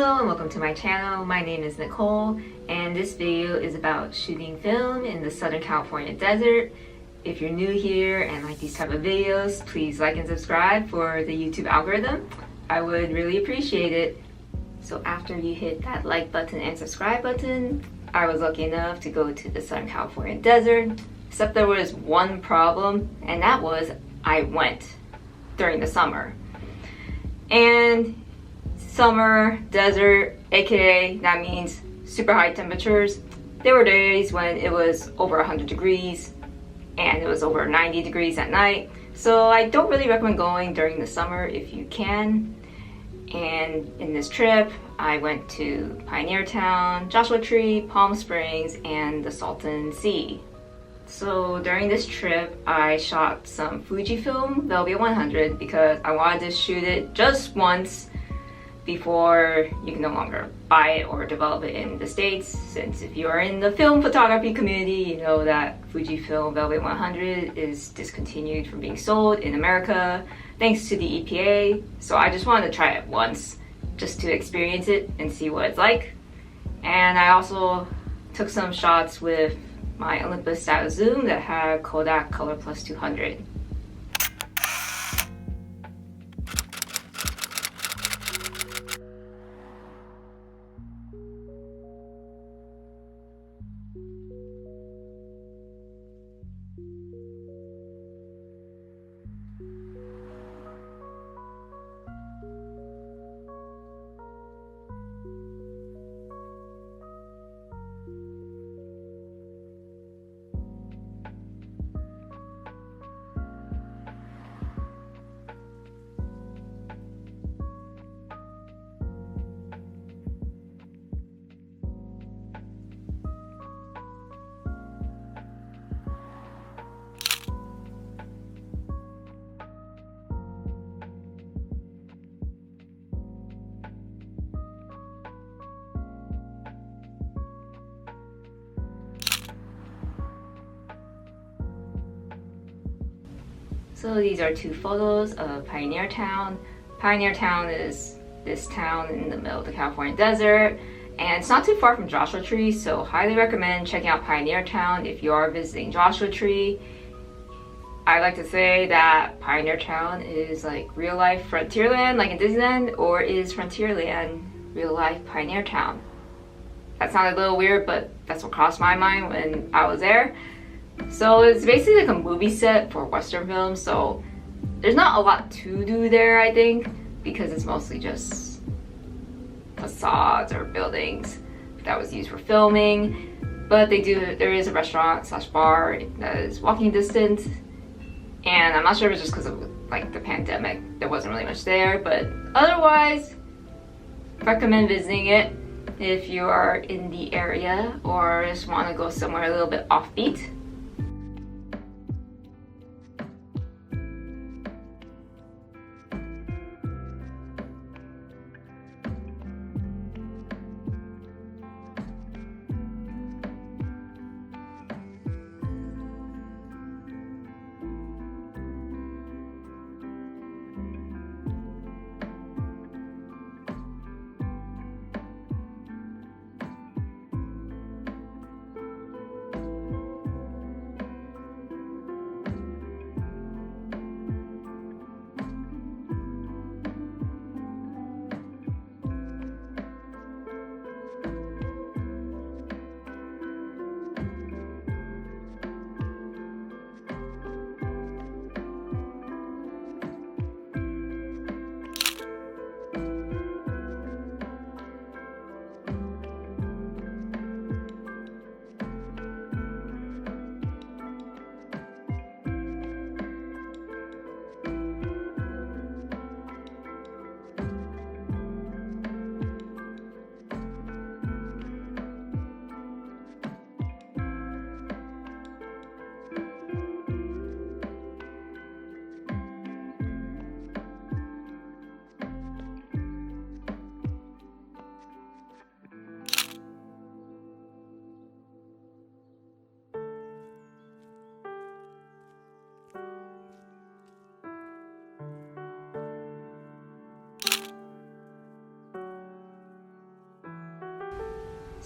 Hello and welcome to my channel. My name is Nicole and this video is about shooting film in the Southern California desert. If you're new here and like these type of videos, please like and subscribe for the YouTube algorithm. I would really appreciate it. So after you hit that like button and subscribe button, I was lucky enough to go to the Southern California desert, except there was one problem, and that was I went during the summer. And summer, desert, aka that means super high temperatures. There were days when it was over 100 degrees and it was over 90 degrees at night. So I don't really recommend going during the summer if you can. And in this trip, I went to Pioneertown, Joshua Tree, Palm Springs, and the Salton Sea. So during this trip, I shot some Fujifilm Velvia 100 because I wanted to shoot it just once before you can no longer buy it or develop it in the States. Since if you are in the film photography community, you know that Fujifilm Velvia 100 is discontinued from being sold in America thanks to the EPA. So I just wanted to try it once just to experience it and see what it's like. And I also took some shots with my Olympus Stylus Zoom that had Kodak Colorplus 200. So these are two photos of Pioneertown. Pioneertown is this town in the middle of the California desert, and it's not too far from Joshua Tree, so highly recommend checking out Pioneertown if you are visiting Joshua Tree. I like to say that Pioneertown is like real life Frontierland, like in Disneyland, or is Frontierland real life Pioneertown? That sounded a little weird, but that's what crossed my mind when I was there. So it's basically like a movie set for Western films, so there's not a lot to do there, I think, because it's mostly just facades or buildings that was used for filming. But there is a restaurant slash bar that is walking distance, and I'm not sure if it's just because of like the pandemic, there wasn't really much there, but otherwise recommend visiting it if you are in the area or just want to go somewhere a little bit offbeat.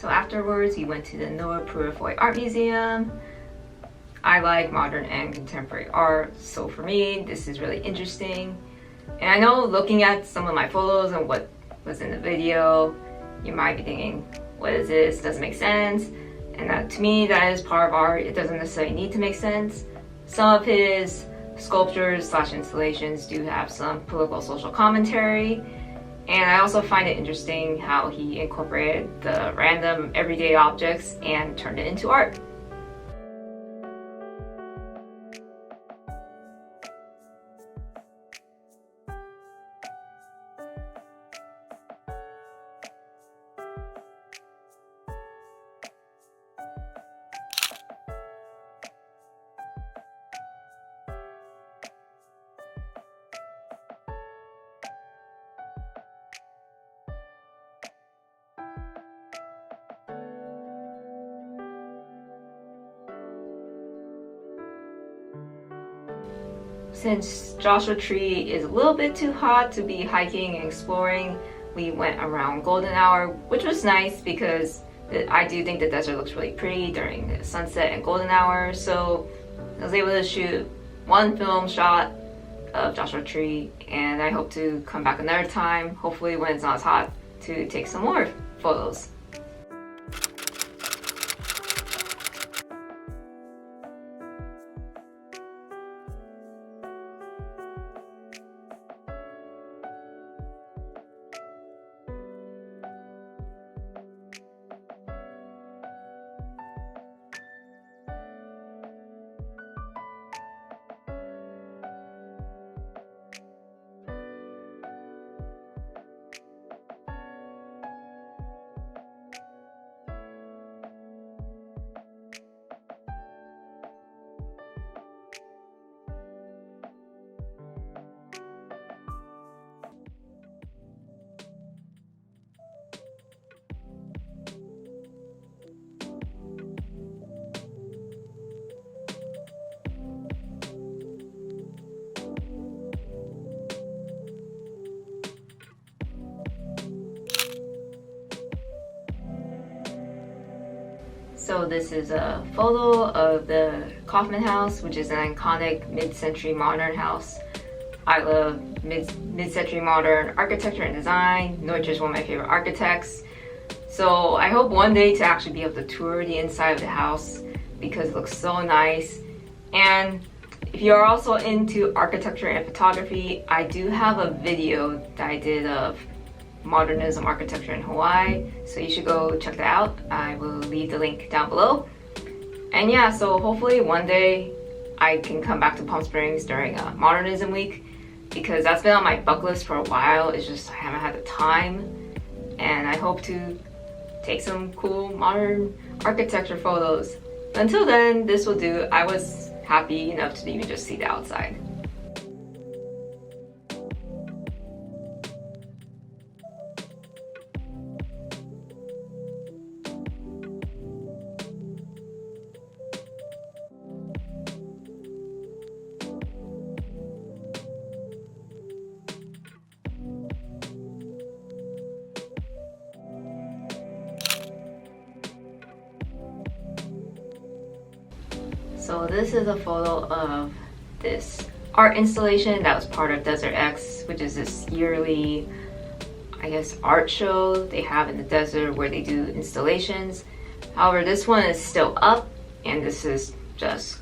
So afterwards, we went to the PURIFOY Art Museum. I like modern and contemporary art, so for me, this is really interesting. And I know looking at some of my photos and what was in the video, you might be thinking, what is this? Doesn't make sense. And to me, that is part of art. It doesn't necessarily need to make sense. Some of his sculptures / installations do have some political social commentary. And I also find it interesting how he incorporated the random everyday objects and turned it into art. Since Joshua Tree is a little bit too hot to be hiking and exploring, we went around golden hour, which was nice because I do think the desert looks really pretty during the sunset and golden hour. So I was able to shoot one film shot of Joshua Tree, and I hope to come back another time, hopefully when it's not as hot, to take some more photos. So this is a photo of the Kaufman House, which is an iconic mid-century modern house. I love mid-century modern architecture and design. Norwich is one of my favorite architects. So I hope one day to actually be able to tour the inside of the house because it looks so nice. And if you're also into architecture and photography, I do have a video that I did of modernism architecture in Hawaii, so you should go check that out. I will leave the link down below. And yeah, so hopefully one day I can come back to Palm Springs during modernism week, because that's been on my bucket list for a while. It's just I haven't had the time, and I hope to take some cool modern architecture photos. Until then, this will do. I was happy enough to even just see the outside. So this is a photo of this art installation that was part of Desert X, which is this yearly, I guess, art show they have in the desert where they do installations. However, this one is still up, and this is just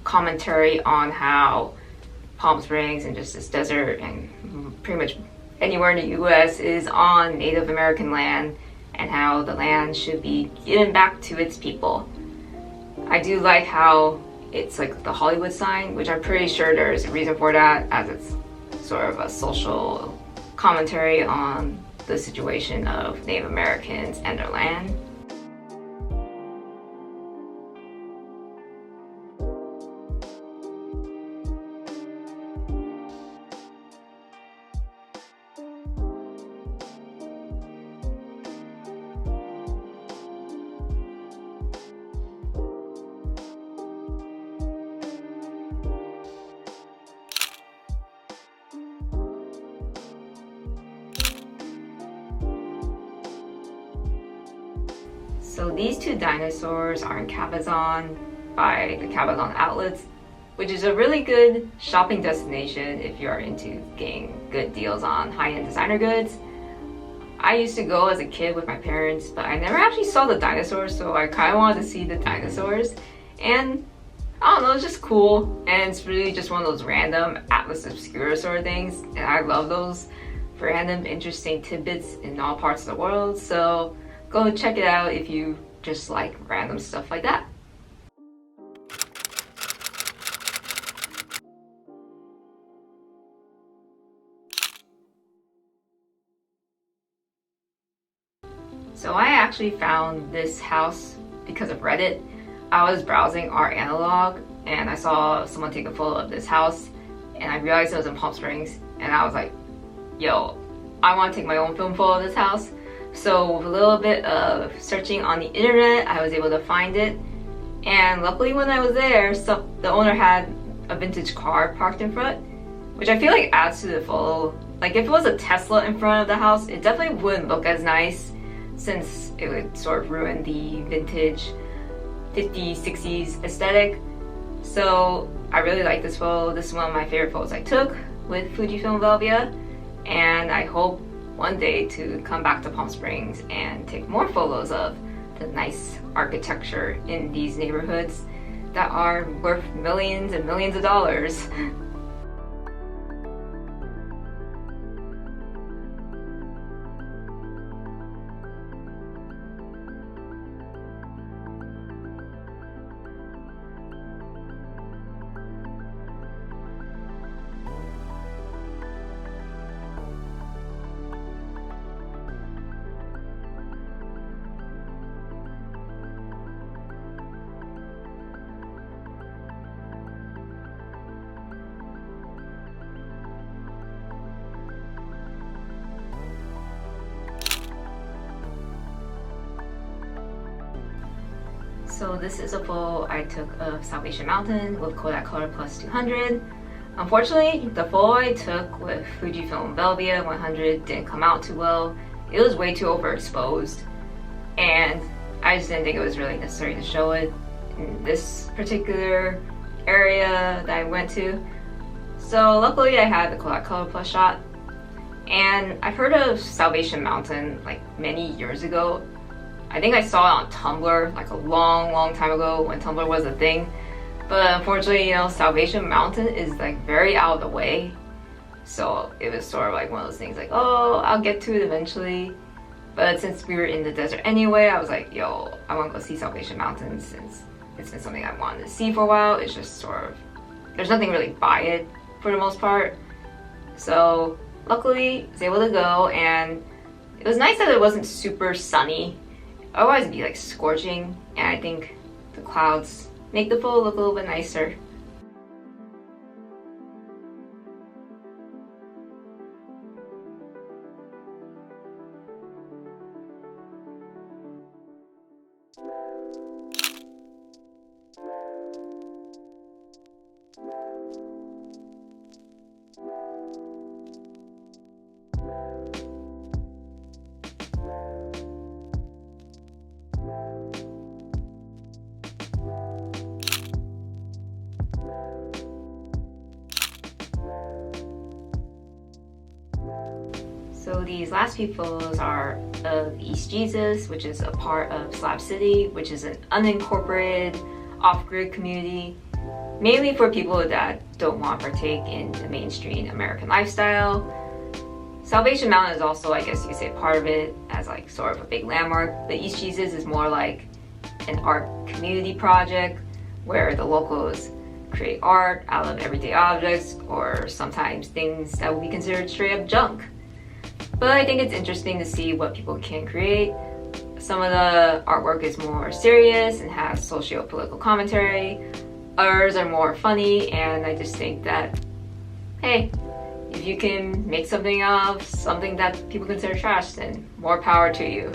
commentary on how Palm Springs and just this desert and pretty much anywhere in the US is on Native American land, and how the land should be given back to its people. I do like how it's like the Hollywood sign, which I'm pretty sure there's a reason for that, as it's sort of a social commentary on the situation of Native Americans and their land. So these two dinosaurs are in Cabazon by the Cabazon Outlets, which is a really good shopping destination if you're into getting good deals on high-end designer goods. I used to go as a kid with my parents, but I never actually saw the dinosaurs, so I kind of wanted to see the dinosaurs. And I don't know, it's just cool, and it's really just one of those random Atlas Obscura sort of things, and I love those random interesting tidbits in all parts of the world, so go check it out if you just like random stuff like that. So I actually found this house because of Reddit. I was browsing art analog and I saw someone take a photo of this house, and I realized it was in Palm Springs, and I was like, yo, I want to take my own film photo of this house. So with a little bit of searching on the internet, I was able to find it. And luckily when I was there, the owner had a vintage car parked in front, which I feel like adds to the photo. Like if it was a Tesla in front of the house, it definitely wouldn't look as nice, since it would sort of ruin the vintage 50s, 60s aesthetic. So I really like this photo. This is one of my favorite photos I took with Fujifilm Velvia, and I hope one day to come back to Palm Springs and take more photos of the nice architecture in these neighborhoods that are worth millions and millions of dollars. So this is a photo I took of Salvation Mountain with Kodak Colorplus 200. Unfortunately, the photo I took with Fujifilm Velvia 100 didn't come out too well. It was way too overexposed, and I just didn't think it was really necessary to show it in this particular area that I went to. So luckily I had the Kodak Colorplus shot, and I've heard of Salvation Mountain like many years ago. I think I saw it on Tumblr like a long time ago when Tumblr was a thing. But unfortunately, you know, Salvation Mountain is like very out of the way. So it was sort of like one of those things like, oh, I'll get to it eventually. But since we were in the desert anyway, I was like, yo, I want to go see Salvation Mountain since it's been something I wanted to see for a while. It's just sort of, there's nothing really by it for the most part. So luckily I was able to go, and it was nice that it wasn't super sunny. Otherwise it'd be like scorching, and I think the clouds make the photo look a little bit nicer. So these last few photos are of East Jesus, which is a part of Slab City, which is an unincorporated off-grid community, mainly for people that don't want to partake in the mainstream American lifestyle. Salvation Mountain is also, I guess you could say, part of it as like sort of a big landmark, but East Jesus is more like an art community project where the locals create art out of everyday objects, or sometimes things that would be considered straight up junk. But I think it's interesting to see what people can create. Some of the artwork is more serious and has socio-political commentary. Others are more funny, and I just think that, hey, if you can make something of something that people consider trash, then more power to you.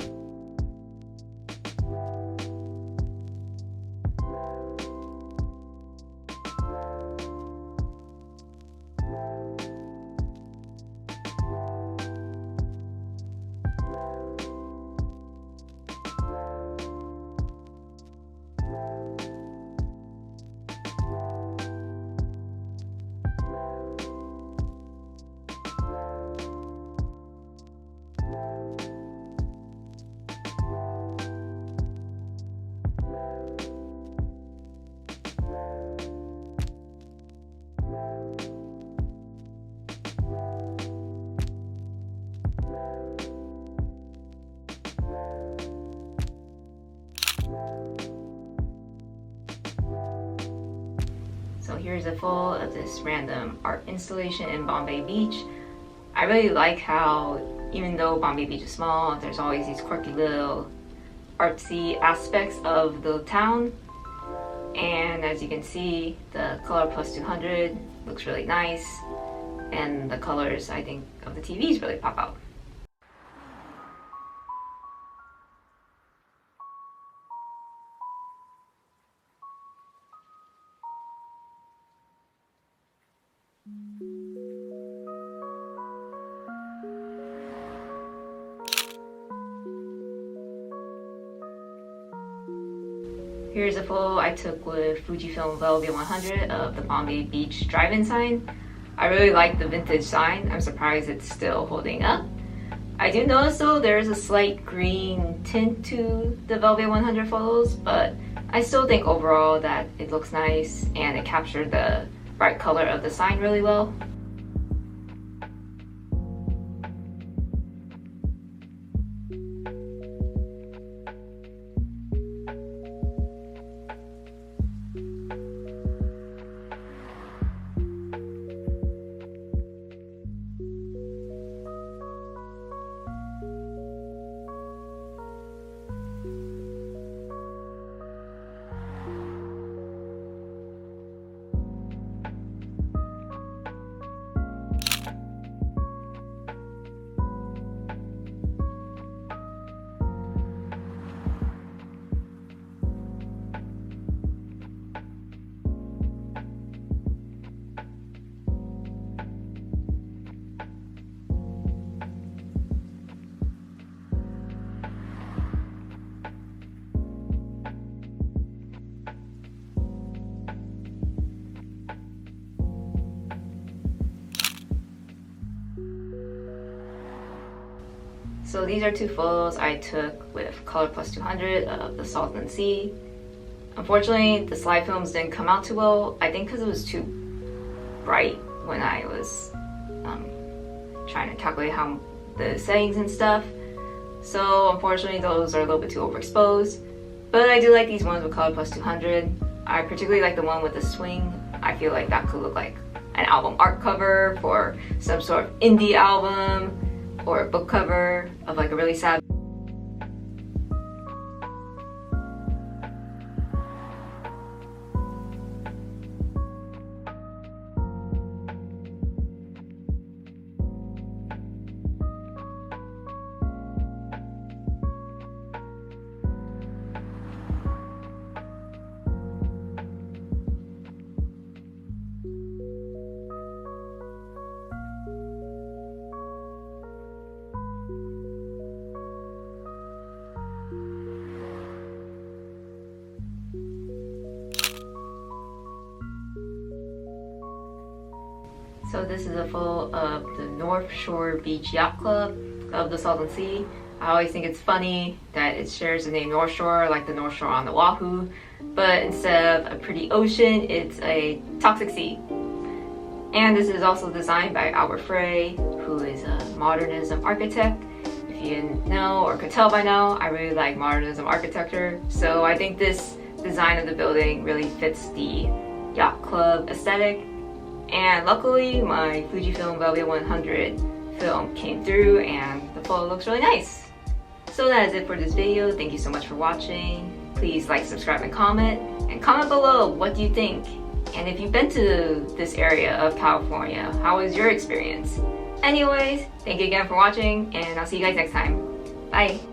here's a full of this random art installation in Bombay Beach. I really like how even though Bombay Beach is small, there's always these quirky little artsy aspects of the town. And as you can see, the Colorplus 200 looks really nice, and the colors, I think, of the TVs really pop out. Here's a photo I took with Fujifilm Velvia 100 of the Bombay Beach drive-in sign. I really like the vintage sign. I'm surprised it's still holding up. I do notice though there's a slight green tint to the Velvia 100 photos, but I still think overall that it looks nice and it captured the bright color of the sign really well. So these are two photos I took with Colorplus 200 of the Salton Sea. Unfortunately, the slide films didn't come out too well. I think because it was too bright when I was trying to calculate how the settings and stuff. So unfortunately, those are a little bit too overexposed. But I do like these ones with Colorplus 200. I particularly like the one with the swing. I feel like that could look like an album art cover for some sort of indie album, or a book cover of like a really sad. So this is a photo of the North Shore Beach Yacht Club of the Salton Sea. I always think it's funny that it shares the name North Shore, like the North Shore on Oahu, but instead of a pretty ocean, it's a toxic sea. And this is also designed by Albert Frey, who is a modernism architect. If you didn't know or could tell by now, I really like modernism architecture, so I think this design of the building really fits the yacht club aesthetic. And luckily, my Fujifilm Velvia 100 film came through and the photo looks really nice. So that is it for this video. Thank you so much for watching. Please like, subscribe, and comment below what do you think. And if you've been to this area of California, how was your experience? Anyways, thank you again for watching, and I'll see you guys next time. Bye!